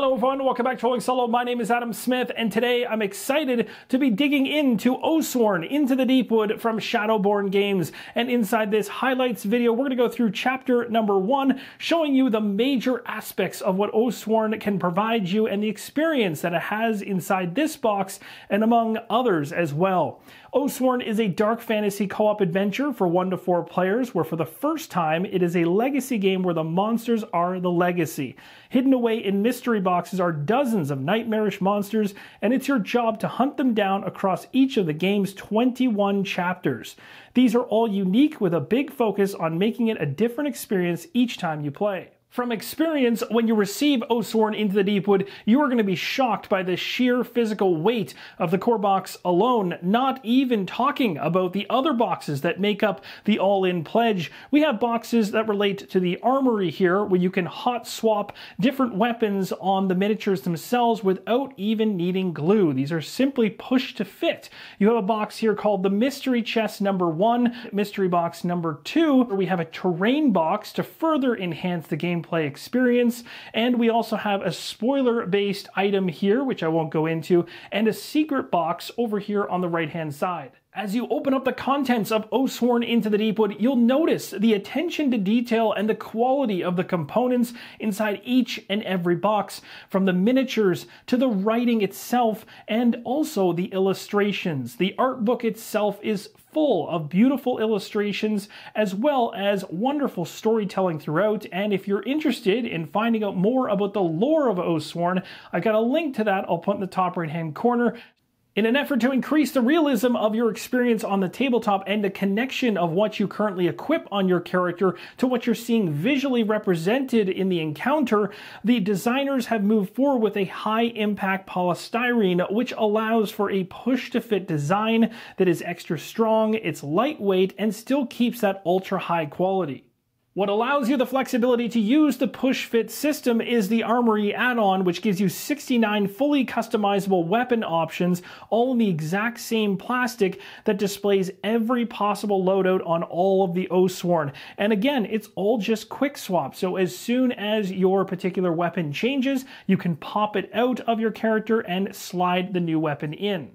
Hello everyone, welcome back to Rolling Solo. My name is Adam Smith, and today I'm excited to be digging into Oathsworn, Into the Deepwood from Shadowborne Games. And inside this highlights video, we're going to go through chapter number 1, showing you the major aspects of what Oathsworn can provide you and the experience that it has inside this box, and among others as well. Oathsworn is a dark fantasy co-op adventure for 1 to 4 players, where for the first time, it is a legacy game where the monsters are the legacy. Hidden away in mystery boxes are dozens of nightmarish monsters, and it's your job to hunt them down across each of the game's 21 chapters. These are all unique, with a big focus on making it a different experience each time you play. From experience, when you receive Oathsworn Into the Deepwood, you are going to be shocked by the sheer physical weight of the core box alone, not even talking about the other boxes that make up the all-in pledge. We have boxes that relate to the armory here, where you can hot swap different weapons on the miniatures themselves without even needing glue. These are simply pushed to fit. You have a box here called the Mystery Chest number 1, Mystery Box number 2, where we have a terrain box to further enhance the gameplay experience, and we also have a spoiler-based item here, which I won't go into, and a secret box over here on the right-hand side. As you open up the contents of Oathsworn Into the Deepwood, you'll notice the attention to detail and the quality of the components inside each and every box, from the miniatures to the writing itself and also the illustrations. The art book itself is full of beautiful illustrations as well as wonderful storytelling throughout, and if you're interested in finding out more about the lore of Oathsworn, I've got a link to that I'll put in the top right-hand corner. In an effort to increase the realism of your experience on the tabletop and the connection of what you currently equip on your character to what you're seeing visually represented in the encounter, the designers have moved forward with a high-impact polystyrene, which allows for a push-to-fit design that is extra strong, it's lightweight, and still keeps that ultra-high quality. What allows you the flexibility to use the push-fit system is the Armory add-on, which gives you 69 fully customizable weapon options, all in the exact same plastic that displays every possible loadout on all of the Oathsworn. And again, it's all just quick swap, so as soon as your particular weapon changes, you can pop it out of your character and slide the new weapon in.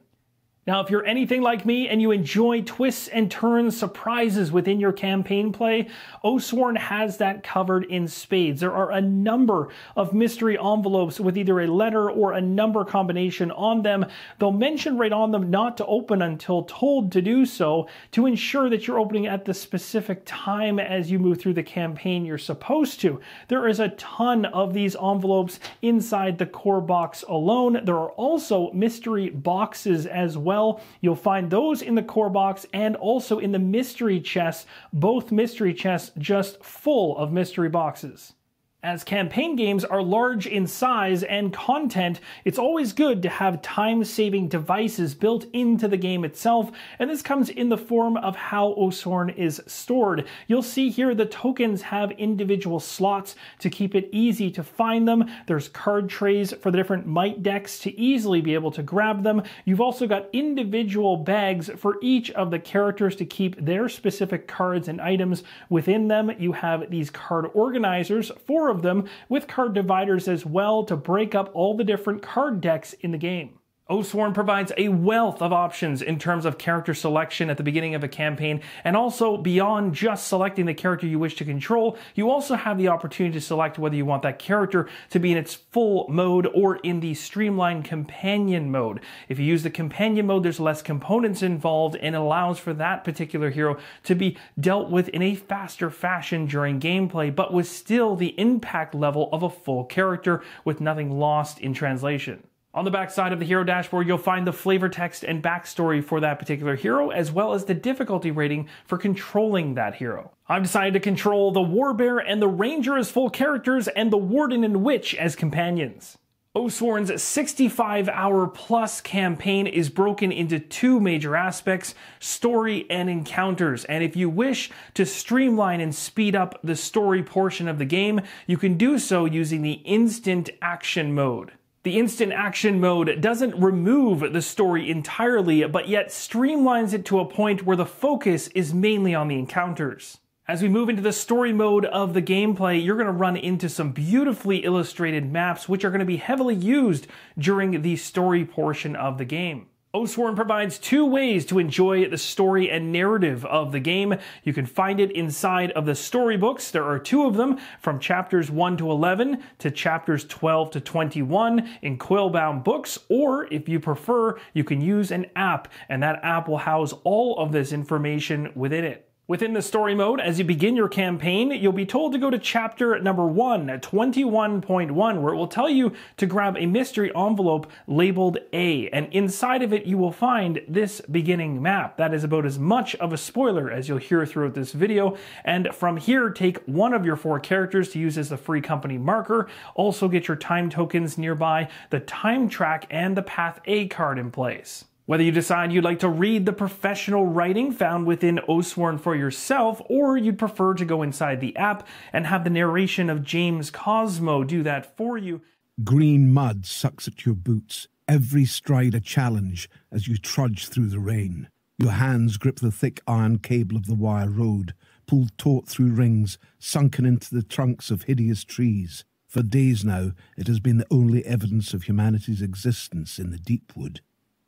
Now, if you're anything like me and you enjoy twists and turns, surprises within your campaign play, Oathsworn has that covered in spades. There are a number of mystery envelopes with either a letter or a number combination on them. They'll mention right on them not to open until told to do so, to ensure that you're opening at the specific time as you move through the campaign you're supposed to. There is a ton of these envelopes inside the core box alone. There are also mystery boxes as well. You'll find those in the core box and also in the mystery chests, both mystery chests just full of mystery boxes. As campaign games are large in size and content, it's always good to have time-saving devices built into the game itself, and this comes in the form of how Oathsworn is stored. You'll see here the tokens have individual slots to keep it easy to find them. There's card trays for the different might decks to easily be able to grab them. You've also got individual bags for each of the characters to keep their specific cards and items within them. You have these card organizers, 4 of them, with card dividers as well to break up all the different card decks in the game. Oathsworn provides a wealth of options in terms of character selection at the beginning of a campaign, and also beyond just selecting the character you wish to control, you also have the opportunity to select whether you want that character to be in its full mode or in the streamlined companion mode. If you use the companion mode, there's less components involved and it allows for that particular hero to be dealt with in a faster fashion during gameplay, but with still the impact level of a full character with nothing lost in translation. On the back side of the hero dashboard, you'll find the flavor text and backstory for that particular hero, as well as the difficulty rating for controlling that hero. I've decided to control the Warbear and the Ranger as full characters and the Warden and Witch as companions. Oathsworn's 65-hour-plus campaign is broken into 2 major aspects, story and encounters, and if you wish to streamline and speed up the story portion of the game, you can do so using the instant action mode. The instant action mode doesn't remove the story entirely, but yet streamlines it to a point where the focus is mainly on the encounters. As we move into the story mode of the gameplay, you're going to run into some beautifully illustrated maps, which are going to be heavily used during the story portion of the game. Oathsworn provides two ways to enjoy the story and narrative of the game. You can find it inside of the storybooks. There are two of them, from chapters 1 to 11 to chapters 12 to 21 in quill-bound books, or if you prefer, you can use an app, and that app will house all of this information within it. Within the story mode, as you begin your campaign, you'll be told to go to chapter number 1 at 21.1, where it will tell you to grab a mystery envelope labeled A, and inside of it you will find this beginning map. That is about as much of a spoiler as you'll hear throughout this video, and from here take one of your 4 characters to use as the free company marker. Also get your time tokens nearby, the time track, and the Path A card in place. Whether you decide you'd like to read the professional writing found within Oathsworn for yourself, or you'd prefer to go inside the app and have the narration of James Cosmo do that for you. Green mud sucks at your boots, every stride a challenge as you trudge through the rain. Your hands grip the thick iron cable of the wire road, pulled taut through rings, sunken into the trunks of hideous trees. For days now, it has been the only evidence of humanity's existence in the Deepwood.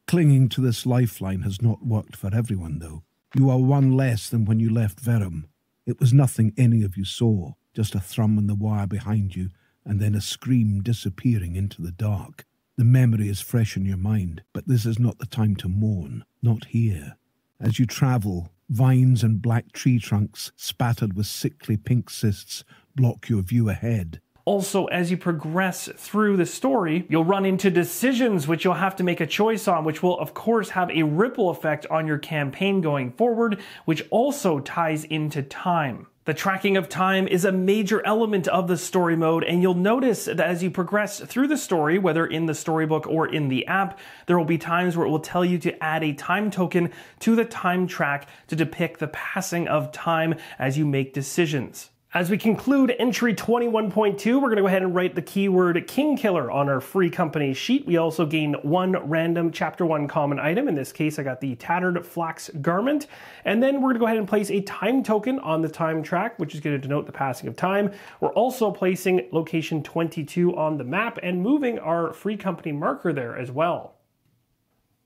Clinging to this lifeline has not worked for everyone, though. You are one less than when you left Verum. It was nothing any of you saw, just a thrum on the wire behind you, and then a scream disappearing into the dark. The memory is fresh in your mind, but this is not the time to mourn, not here. As you travel, vines and black tree trunks, spattered with sickly pink cysts, block your view ahead. Also, as you progress through the story, you'll run into decisions which you'll have to make a choice on, which will of course have a ripple effect on your campaign going forward, which also ties into time. The tracking of time is a major element of the story mode, and you'll notice that as you progress through the story, whether in the storybook or in the app, there will be times where it will tell you to add a time token to the time track to depict the passing of time as you make decisions. As we conclude entry 21.2, we're going to go ahead and write the keyword King Killer on our free company sheet. We also gain one random chapter 1 common item. In this case, I got the tattered flax garment. And then we're going to go ahead and place a time token on the time track, which is going to denote the passing of time. We're also placing location 22 on the map and moving our free company marker there as well.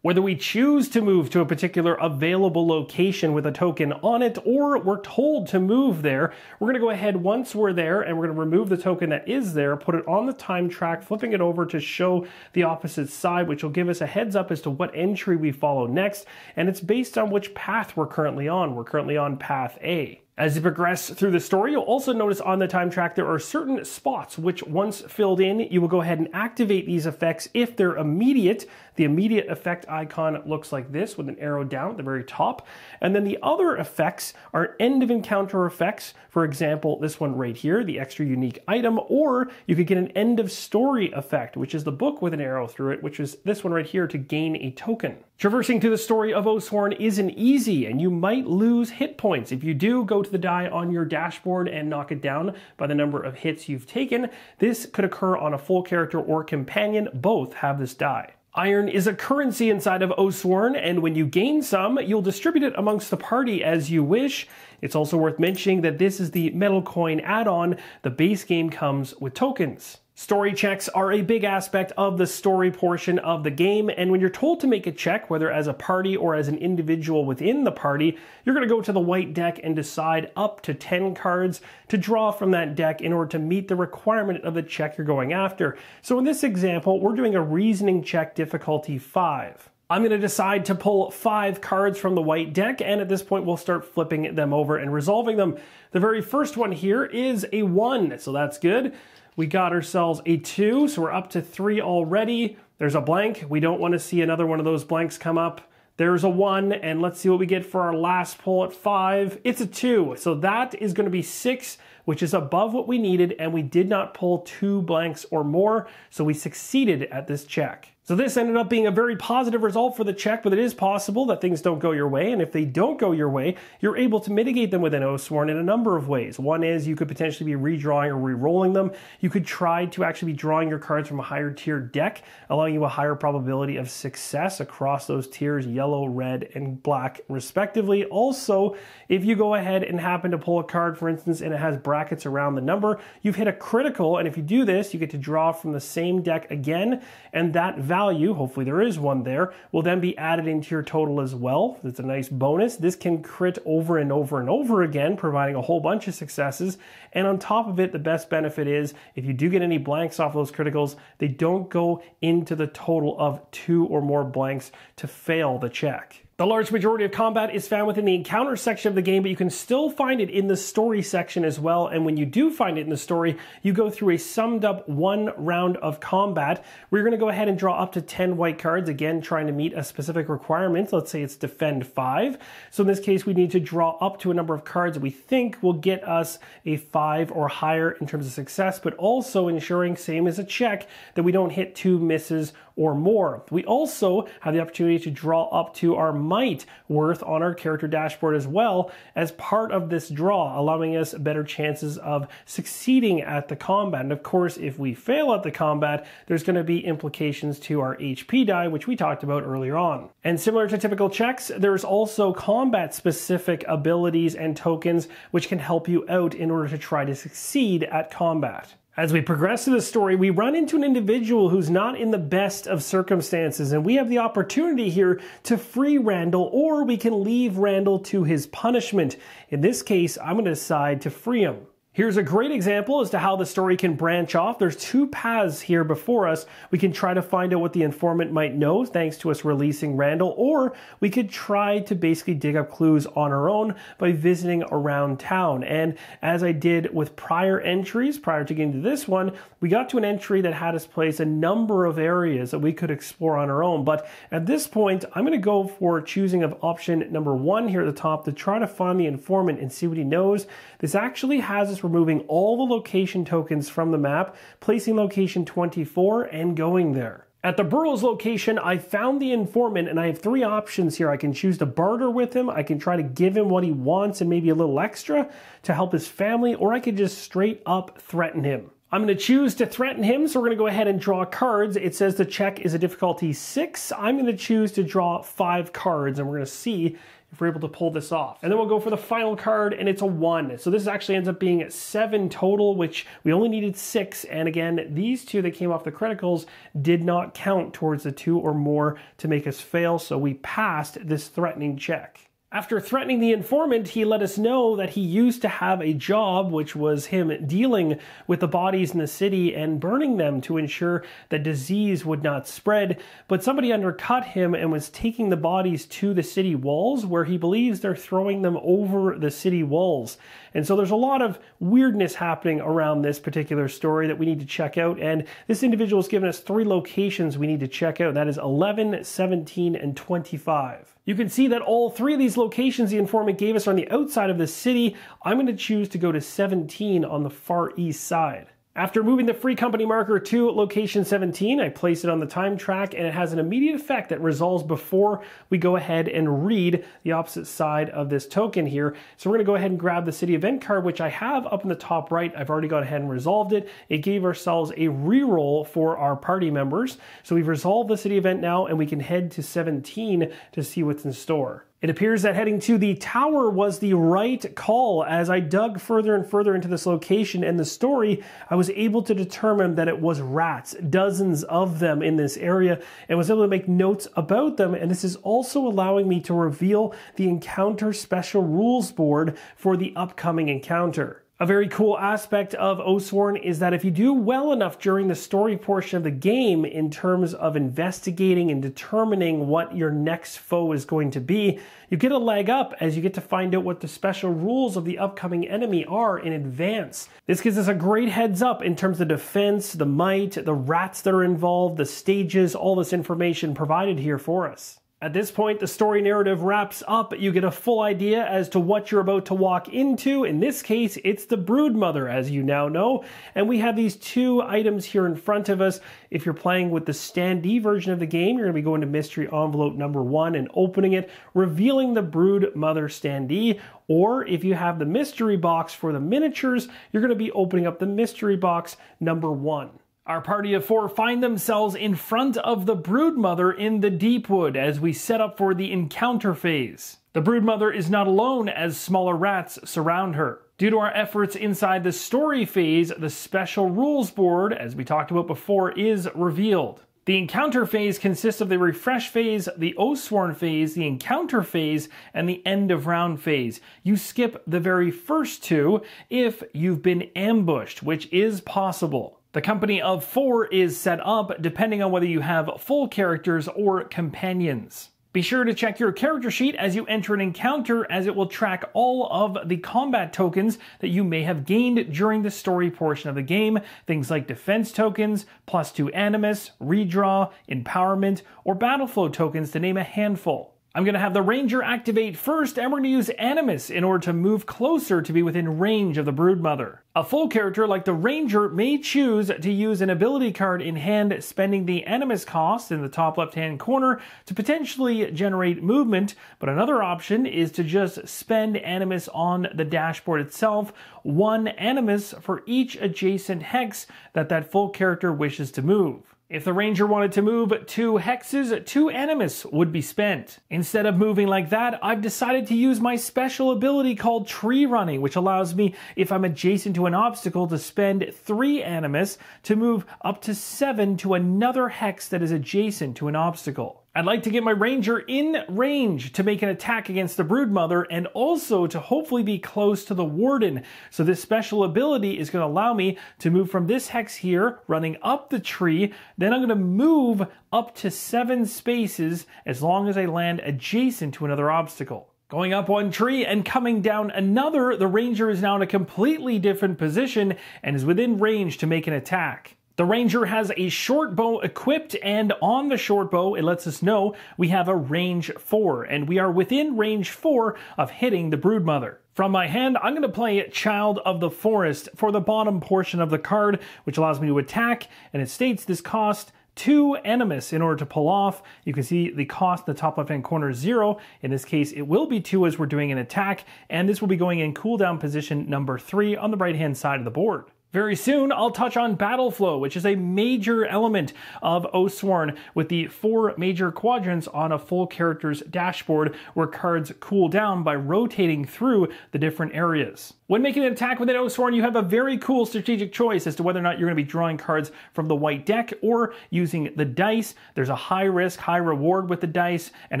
Whether we choose to move to a particular available location with a token on it, or we're told to move there, we're going to go ahead once we're there and we're going to remove the token that is there, put it on the time track, flipping it over to show the opposite side, which will give us a heads up as to what entry we follow next, and it's based on which path we're currently on. We're currently on path A. As you progress through the story, you'll also notice on the time track there are certain spots which, once filled in, you will go ahead and activate these effects if they're immediate. The immediate effect icon looks like this with an arrow down at the very top. And then the other effects are end of encounter effects. For example, this one right here, the extra unique item, or you could get an end of story effect, which is the book with an arrow through it, which is this one right here to gain a token. Traversing through the story of Oathsworn isn't easy, and you might lose hit points. If you do, go to the die on your dashboard and knock it down by the number of hits you've taken. This could occur on a full character or companion. Both have this die. Iron is a currency inside of Oathsworn, and when you gain some, you'll distribute it amongst the party as you wish. It's also worth mentioning that this is the metal coin add-on. The base game comes with tokens. Story checks are a big aspect of the story portion of the game, and when you're told to make a check, whether as a party or as an individual within the party, you're going to go to the white deck and decide up to 10 cards to draw from that deck in order to meet the requirement of the check you're going after. So in this example, we're doing a reasoning check difficulty 5. I'm going to decide to pull 5 cards from the white deck, and at this point we'll start flipping them over and resolving them. The very first one here is a 1, so that's good. We got ourselves a 2, so we're up to 3 already. There's a blank. We don't want to see another one of those blanks come up. There's a 1, and let's see what we get for our last pull at 5. It's a 2, so that is going to be 6, which is above what we needed, and we did not pull 2 blanks or more, so we succeeded at this check. So this ended up being a very positive result for the check, but it is possible that things don't go your way, and if they don't go your way, you're able to mitigate them within Oathsworn in a number of ways. One is you could potentially be redrawing or re-rolling them. You could try to actually be drawing your cards from a higher tier deck, allowing you a higher probability of success across those tiers, yellow, red, and black, respectively. Also, if you go ahead and happen to pull a card, for instance, and it has brackets around the number, you've hit a critical, and if you do this, you get to draw from the same deck again, and that value, hopefully there is one there, will then be added into your total as well. It's a nice bonus. This can crit over and over and over again, providing a whole bunch of successes. And on top of it, the best benefit is if you do get any blanks off those criticals, they don't go into the total of 2 or more blanks to fail the check. The large majority of combat is found within the encounter section of the game, but you can still find it in the story section as well. And when you do find it in the story, you go through a summed up 1 round of combat. We're going to go ahead and draw up to 10 white cards, again, trying to meet a specific requirement. Let's say it's defend 5. So in this case, we need to draw up to a number of cards that we think will get us a 5 or higher in terms of success, but also ensuring, same as a check, that we don't hit 2 misses or more. We also have the opportunity to draw up to our might worth on our character dashboard as well as part of this draw, allowing us better chances of succeeding at the combat. And of course, if we fail at the combat, there's going to be implications to our HP die, which we talked about earlier on. And similar to typical checks, there's also combat-specific abilities and tokens which can help you out in order to try to succeed at combat. As we progress through the story, we run into an individual who's not in the best of circumstances, and we have the opportunity here to free Randall, or we can leave Randall to his punishment. In this case, I'm going to decide to free him. Here's a great example as to how the story can branch off. There's 2 paths here before us. We can try to find out what the informant might know thanks to us releasing Randall, or we could try to basically dig up clues on our own by visiting around town. And as I did with prior entries, prior to getting to this one, we got to an entry that had us place a number of areas that we could explore on our own. But at this point, I'm going to go for choosing of option number 1 here at the top to try to find the informant and see what he knows. This actually has us removing all the location tokens from the map, placing location 24 and going there. At the Burrows location, I found the informant and I have 3 options here. I can choose to barter with him, I can try to give him what he wants and maybe a little extra to help his family, or I could just straight up threaten him. I'm going to choose to threaten him, so we're going to go ahead and draw cards. It says the check is a difficulty 6. I'm going to choose to draw 5 cards, and we're going to see if we're able to pull this off. And then we'll go for the final card, and it's a 1. So this actually ends up being 7 total, which we only needed 6. And again, these 2 that came off the criticals did not count towards the 2 or more to make us fail, so we passed this threatening check. After threatening the informant, he let us know that he used to have a job, which was him dealing with the bodies in the city and burning them to ensure that disease would not spread. But somebody undercut him and was taking the bodies to the city walls, where he believes they're throwing them over the city walls. And so there's a lot of weirdness happening around this particular story that we need to check out. And this individual has given us 3 locations we need to check out. That is 11, 17, and 25. You can see that all 3 of these locations the informant gave us are on the outside of the city. I'm going to choose to go to 17 on the far east side. After moving the free company marker to location 17, I place it on the time track, and it has an immediate effect that resolves before we go ahead and read the opposite side of this token here. So we're going to go ahead and grab the city event card, which I have up in the top right. I've already gone ahead and resolved it. It gave ourselves a reroll for our party members. So we've resolved the city event now, and we can head to 17 to see what's in store. It appears that heading to the tower was the right call. As I dug further and further into this location and the story, I was able to determine that it was rats, dozens of them in this area, and was able to make notes about them. And this is also allowing me to reveal the encounter special rules board for the upcoming encounter. A very cool aspect of Oathsworn is that if you do well enough during the story portion of the game in terms of investigating and determining what your next foe is going to be, you get a leg up as you get to find out what the special rules of the upcoming enemy are in advance. This gives us a great heads up in terms of defense, the might, the rats that are involved, the stages, all this information provided here for us. At this point, the story narrative wraps up. You get a full idea as to what you're about to walk into. In this case, it's the Broodmother, as you now know. And we have these two items here in front of us. If you're playing with the standee version of the game, you're going to be going to mystery envelope number 1 and opening it, revealing the Broodmother standee. Or if you have the mystery box for the miniatures, you're going to be opening up the mystery box number 1. Our party of 4 find themselves in front of the Broodmother in the Deepwood as we set up for the encounter phase. The Broodmother is not alone as smaller rats surround her. Due to our efforts inside the story phase, the special rules board, as we talked about before, is revealed. The encounter phase consists of the refresh phase, the Oathsworn phase, the encounter phase, and the end of round phase. You skip the very first 2 if you've been ambushed, which is possible. The company of 4 is set up depending on whether you have full characters or companions. Be sure to check your character sheet as you enter an encounter, as it will track all of the combat tokens that you may have gained during the story portion of the game. Things like defense tokens, +2 animus, redraw, empowerment, or battle flow tokens to name a handful. I'm going to have the Ranger activate first, and we're going to use Animus in order to move closer to be within range of the Broodmother. A full character like the Ranger may choose to use an ability card in hand, spending the Animus cost in the top left-hand corner to potentially generate movement, but another option is to just spend Animus on the dashboard itself, 1 Animus for each adjacent hex that full character wishes to move. If the Ranger wanted to move 2 hexes, 2 Animus would be spent. Instead of moving like that, I've decided to use my special ability called Tree Running, which allows me, if I'm adjacent to an obstacle, to spend 3 Animus to move up to 7 to another hex that is adjacent to an obstacle. I'd like to get my Ranger in range to make an attack against the Broodmother and also to hopefully be close to the Warden. So this special ability is going to allow me to move from this hex here, running up the tree. Then I'm going to move up to 7 spaces as long as I land adjacent to another obstacle. Going up 1 tree and coming down another, the Ranger is now in a completely different position and is within range to make an attack. The Ranger has a short bow equipped, and on the short bow, it lets us know we have a range 4, and we are within range 4 of hitting the Broodmother. From my hand, I'm going to play Child of the Forest for the bottom portion of the card, which allows me to attack, and it states this cost 2 Animus in order to pull off. You can see the cost in the top left-hand corner is 0. In this case, it will be 2 as we're doing an attack, and this will be going in cooldown position number 3 on the right-hand side of the board. Very soon, I'll touch on Battle Flow, which is a major element of Oathsworn, with the 4 major quadrants on a full character's dashboard where cards cool down by rotating through the different areas. When making an attack within Oathsworn, you have a very cool strategic choice as to whether or not you're going to be drawing cards from the white deck or using the dice. There's a high risk, high reward with the dice, and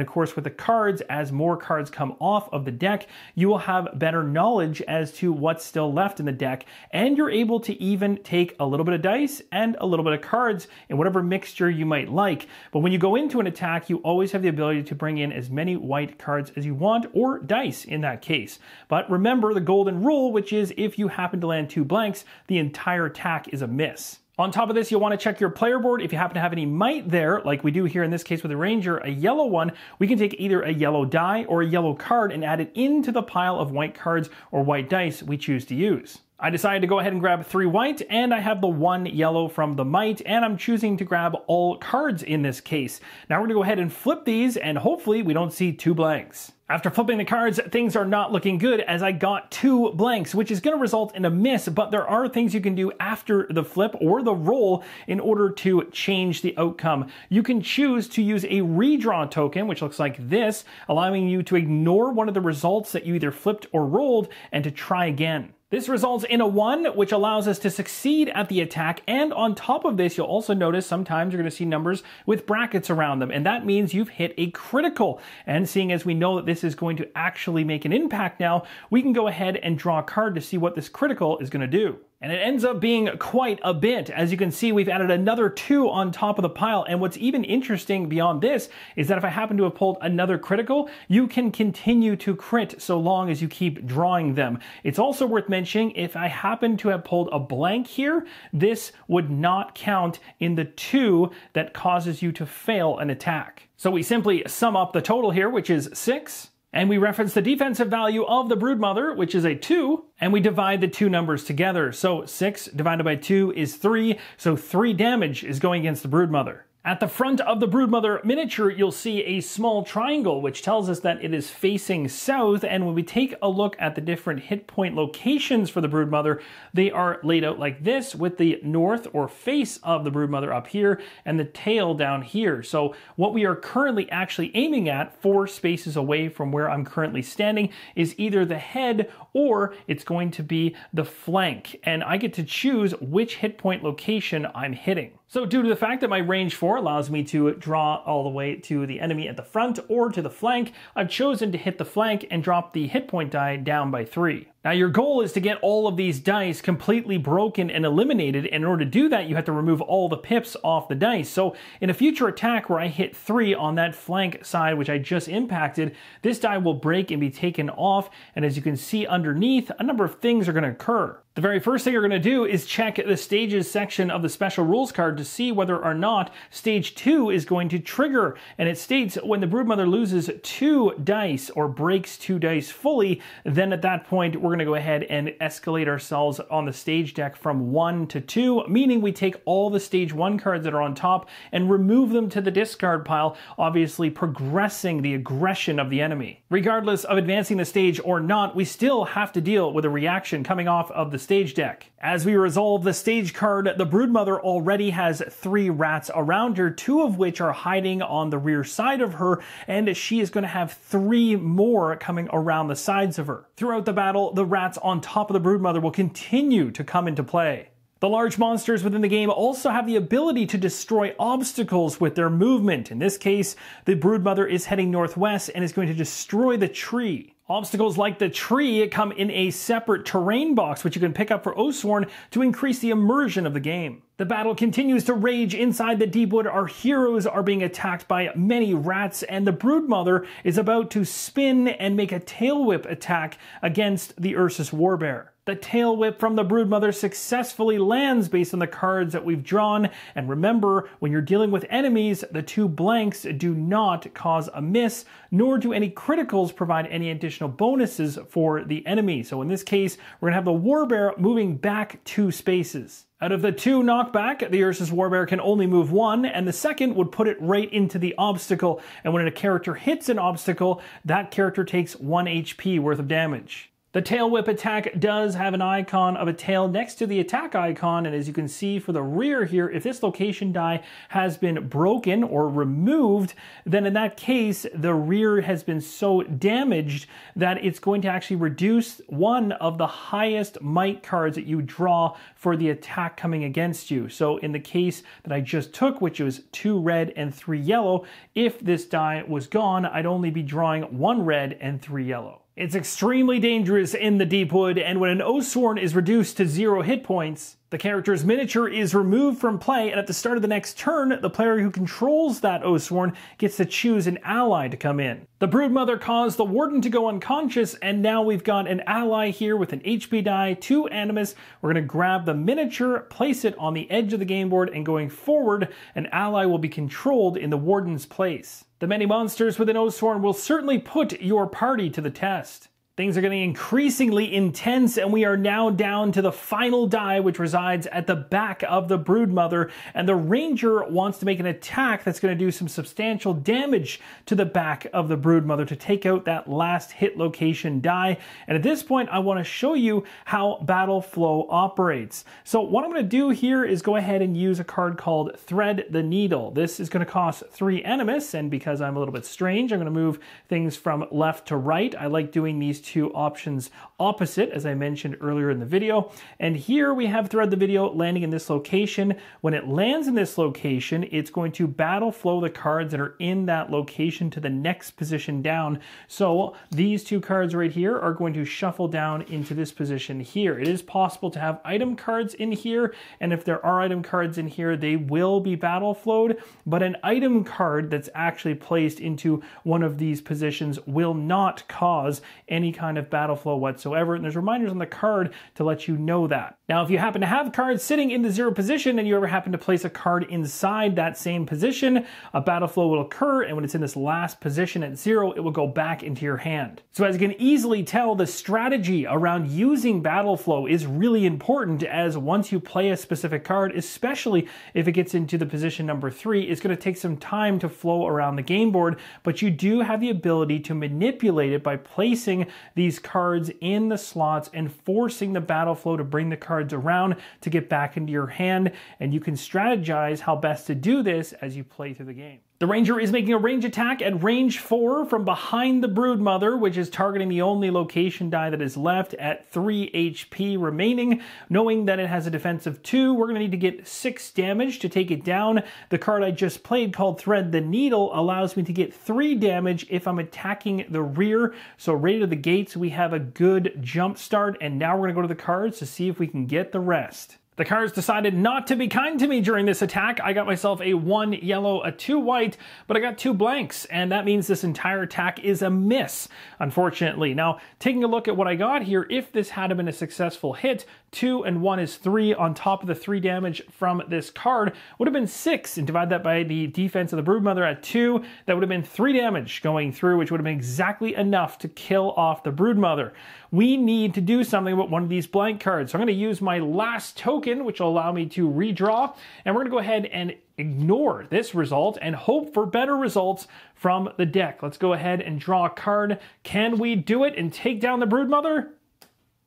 of course with the cards, as more cards come off of the deck, you will have better knowledge as to what's still left in the deck, and you're able to even take a little bit of dice and a little bit of cards in whatever mixture you might like. But when you go into an attack, you always have the ability to bring in as many white cards as you want, or dice in that case. But remember the golden rule, which is if you happen to land 2 blanks, the entire attack is a miss. On top of this, you'll want to check your player board. If you happen to have any might there, like we do here in this case with the Ranger, a yellow one, we can take either a yellow die or a yellow card and add it into the pile of white cards or white dice we choose to use. I decided to go ahead and grab 3 white, and I have the 1 yellow from the might, and I'm choosing to grab all cards in this case. Now we're going to go ahead and flip these, and hopefully we don't see 2 blanks. After flipping the cards, things are not looking good as I got 2 blanks, which is going to result in a miss, but there are things you can do after the flip or the roll in order to change the outcome. You can choose to use a redraw token, which looks like this, allowing you to ignore one of the results that you either flipped or rolled and to try again. This results in a 1, which allows us to succeed at the attack, and on top of this, you'll also notice sometimes you're going to see numbers with brackets around them, and that means you've hit a critical. And seeing as we know that this is going to actually make an impact now, we can go ahead and draw a card to see what this critical is going to do. And it ends up being quite a bit. As you can see, we've added another 2 on top of the pile. And what's even interesting beyond this is that if I happen to have pulled another critical, you can continue to crit so long as you keep drawing them. It's also worth mentioning, if I happen to have pulled a blank here, this would not count in the 2 that causes you to fail an attack. So we simply sum up the total here, which is 6. And we reference the defensive value of the Broodmother, which is a 2, and we divide the 2 numbers together. So 6 divided by 2 is 3, so 3 damage is going against the Broodmother. At the front of the Broodmother miniature, you'll see a small triangle, which tells us that it is facing south, and when we take a look at the different hit point locations for the Broodmother, they are laid out like this, with the north or face of the Broodmother up here, and the tail down here. So what we are currently actually aiming at, 4 spaces away from where I'm currently standing, is either the head or it's going to be the flank, and I get to choose which hit point location I'm hitting. So due to the fact that my range 4 allows me to draw all the way to the enemy at the front or to the flank, I've chosen to hit the flank and drop the hit point die down by 3. Now your goal is to get all of these dice completely broken and eliminated, and in order to do that you have to remove all the pips off the dice. So in a future attack where I hit 3 on that flank side which I just impacted, this die will break and be taken off, and as you can see underneath, a number of things are going to occur. The very first thing you're going to do is check the stages section of the special rules card to see whether or not stage 2 is going to trigger, and it states when the Broodmother loses 2 dice or breaks 2 dice fully, then at that point we're going to go ahead and escalate ourselves on the stage deck from 1 to 2, meaning we take all the stage 1 cards that are on top and remove them to the discard pile, obviously progressing the aggression of the enemy. Regardless of advancing the stage or not, we still have to deal with a reaction coming off of the stage deck. As we resolve the stage card, the Broodmother already has 3 rats around her, 2 of which are hiding on the rear side of her, and she is going to have 3 more coming around the sides of her. Throughout the battle, the rats on top of the Broodmother will continue to come into play. The large monsters within the game also have the ability to destroy obstacles with their movement. In this case, the Broodmother is heading northwest and is going to destroy the tree. Obstacles like the tree come in a separate terrain box, which you can pick up for Oathsworn to increase the immersion of the game. The battle continues to rage inside the Deepwood. Our heroes are being attacked by many rats, and the Broodmother is about to spin and make a tail whip attack against the Ursus Warbear. The tail whip from the Broodmother successfully lands based on the cards that we've drawn, and remember, when you're dealing with enemies, the 2 blanks do not cause a miss, nor do any criticals provide any additional bonuses for the enemy. So in this case, we're going to have the Warbear moving back 2 spaces. Out of the 2 knockback, the Ursus Warbear can only move 1, and the second would put it right into the obstacle, and when a character hits an obstacle, that character takes 1 HP worth of damage. The tail whip attack does have an icon of a tail next to the attack icon, and as you can see for the rear here, if this location die has been broken or removed, then in that case, the rear has been so damaged that it's going to actually reduce one of the highest might cards that you draw for the attack coming against you. So in the case that I just took, which was 2 red and 3 yellow, if this die was gone, I'd only be drawing 1 red and 3 yellow. It's extremely dangerous in the Deepwood, and when an Oathsworn is reduced to 0 hit points, the character's miniature is removed from play, and at the start of the next turn, the player who controls that Oathsworn gets to choose an ally to come in. The Broodmother caused the Warden to go unconscious, and now we've got an ally here with an HP die, 2 animus. We're going to grab the miniature, place it on the edge of the game board, and going forward, an ally will be controlled in the Warden's place. The many monsters within Oathsworn will certainly put your party to the test. Things are getting increasingly intense, and we are now down to the final die, which resides at the back of the Broodmother, and the Ranger wants to make an attack that's going to do some substantial damage to the back of the Broodmother to take out that last hit location die. And at this point, I want to show you how battle flow operates. So what I'm going to do here is go ahead and use a card called Thread the Needle. This is going to cost 3 animus, and because I'm a little bit strange, I'm going to move things from left to right. I like doing these two options opposite, as I mentioned earlier in the video. And here we have throughout the video landing in this location. When it lands in this location, it's going to battle flow the cards that are in that location to the next position down. So these two cards right here are going to shuffle down into this position here. It is possible to have item cards in here, and if there are item cards in here, they will be battle flowed, but an item card that's actually placed into one of these positions will not cause any kind of battle flow whatsoever, and there's reminders on the card to let you know that. Now, if you happen to have cards sitting in the 0 position and you ever happen to place a card inside that same position, a battle flow will occur, and when it's in this last position at 0, it will go back into your hand. So as you can easily tell, the strategy around using battle flow is really important, as once you play a specific card, especially if it gets into the position number 3, it's going to take some time to flow around the game board, but you do have the ability to manipulate it by placing these cards in the slots and forcing the battle flow to bring the cards around to get back into your hand, and you can strategize how best to do this as you play through the game. The Ranger is making a range attack at range 4 from behind the Broodmother, which is targeting the only location die that is left at 3 HP remaining. Knowing that it has a defense of 2, we're going to need to get 6 damage to take it down. The card I just played, called Thread the Needle, allows me to get 3 damage if I'm attacking the rear. So right to the gates, we have a good jump start, and now we're going to go to the cards to see if we can get the rest. The cards decided not to be kind to me during this attack. I got myself a 1 yellow, a 2 white, but I got 2 blanks, and that means this entire attack is a miss, unfortunately. Now, taking a look at what I got here, if this had been a successful hit, 2 and 1 is 3 on top of the 3 damage from this card would have been 6, and divide that by the defense of the Broodmother at 2, that would have been 3 damage going through, which would have been exactly enough to kill off the Broodmother. We need to do something about one of these blank cards, so I'm going to use my last token, which will allow me to redraw, and we're going to go ahead and ignore this result and hope for better results from the deck. Let's go ahead and draw a card. Can we do it and take down the Broodmother?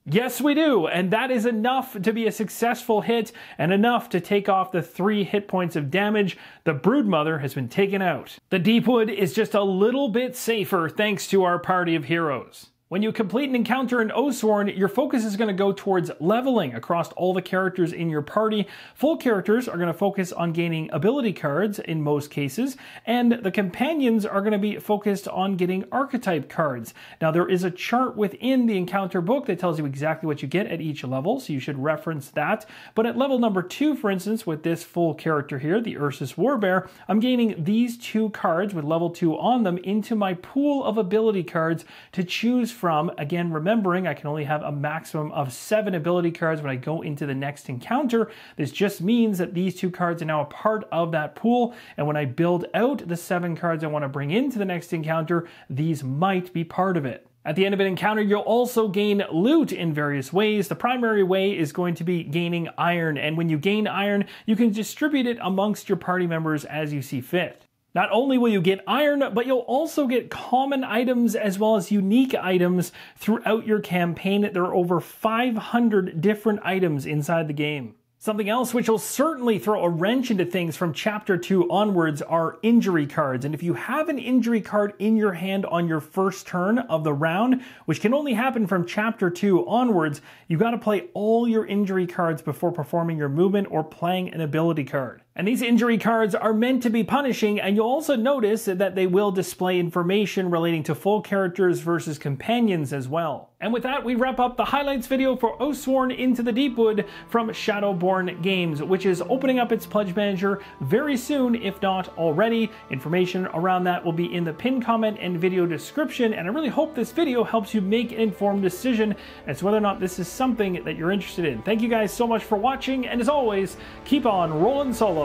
Yes, we do, and that is enough to be a successful hit and enough to take off the 3 hit points of damage. The Broodmother has been taken out. The Deepwood is just a little bit safer thanks to our party of heroes. When you complete an encounter in Oathsworn, your focus is going to go towards leveling across all the characters in your party. Full characters are going to focus on gaining ability cards in most cases, and the companions are going to be focused on getting archetype cards. Now, there is a chart within the encounter book that tells you exactly what you get at each level, so you should reference that. But at level number 2, for instance, with this full character here, the Ursus Warbear, I'm gaining these 2 cards with level 2 on them into my pool of ability cards to choose from. Again, remembering I can only have a maximum of 7 ability cards when I go into the next encounter. This just means that these 2 cards are now a part of that pool, and when I build out the 7 cards I want to bring into the next encounter, these might be part of it. At the end of an encounter, you'll also gain loot in various ways. The primary way is going to be gaining iron, and when you gain iron, you can distribute it amongst your party members as you see fit. Not only will you get iron, but you'll also get common items as well as unique items throughout your campaign. There are over 500 different items inside the game. Something else which will certainly throw a wrench into things from Chapter 2 onwards are injury cards. And if you have an injury card in your hand on your first turn of the round, which can only happen from Chapter 2 onwards, you got to play all your injury cards before performing your movement or playing an ability card. And these injury cards are meant to be punishing, and you'll also notice that they will display information relating to full characters versus companions as well. And with that, we wrap up the highlights video for Oathsworn Into the Deepwood from Shadowborne Games, which is opening up its pledge manager very soon, if not already. Information around that will be in the pinned comment and video description, and I really hope this video helps you make an informed decision as to whether or not this is something that you're interested in. Thank you guys so much for watching, and as always, keep on rolling solo.